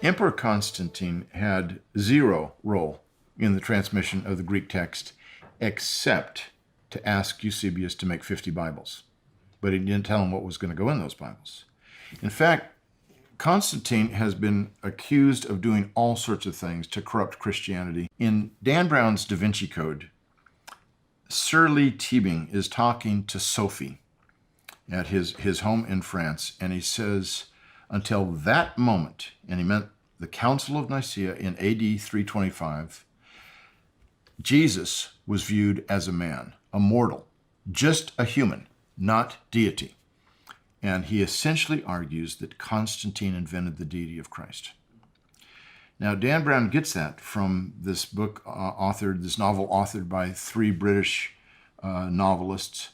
Emperor Constantine had zero role in the transmission of the Greek text, except to ask Eusebius to make 50 Bibles. But he didn't tell him what was going to go in those Bibles. In fact, Constantine has been accused of doing all sorts of things to corrupt Christianity. In Dan Brown's Da Vinci Code, Sir Lee Teabing is talking to Sophie at his home in France, and he says, until that moment, and he meant the Council of Nicaea in AD 325, Jesus was viewed as a man, a mortal, just a human, not deity. And he essentially argues that Constantine invented the deity of Christ. Now, Dan Brown gets that from this book this novel authored by 3 British novelists,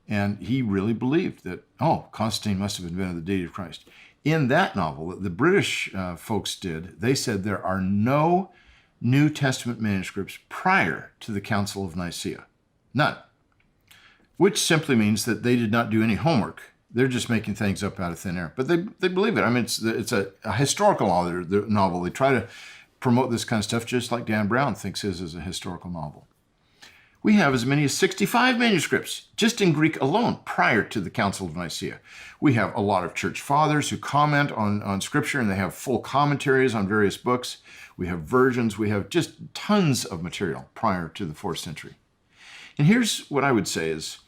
and he really believed that, Constantine must have invented the deity of Christ. In that novel, the British folks they said there are no New Testament manuscripts prior to the Council of Nicaea. None. Which simply means that they did not do any homework. They're just making things up out of thin air. But they believe it. I mean, it's a historical novel. They try to promote this kind of stuff just like Dan Brown thinks his is a historical novel. We have as many as 65 manuscripts, just in Greek alone, prior to the Council of Nicaea. We have a lot of church fathers who comment on Scripture, and they have full commentaries on various books. We have versions. We have just tons of material prior to the 4th century. And here's what I would say is,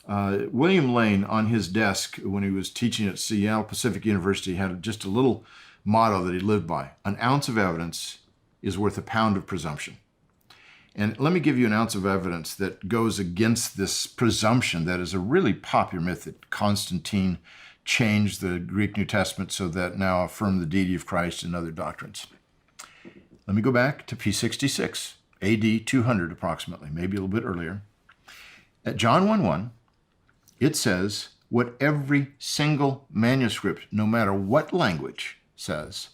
William Lane, on his desk when he was teaching at Seattle Pacific University, had just a little motto that he lived by. An ounce of evidence is worth a pound of presumption. And let me give you an ounce of evidence that goes against this presumption that is a really popular myth that Constantine changed the Greek New Testament so that now affirm the deity of Christ and other doctrines. Let me go back to P66, AD 200 approximately, maybe a little bit earlier. At John 1:1, it says what every single manuscript, no matter what language, says.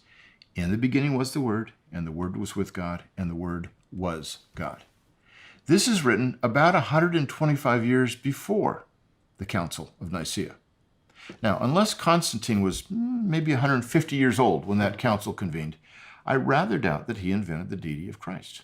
In the beginning was the Word, and the Word was with God, and the Word was God. This is written about 125 years before the Council of Nicaea. Now, unless Constantine was maybe 150 years old when that council convened, I rather doubt that he invented the deity of Christ.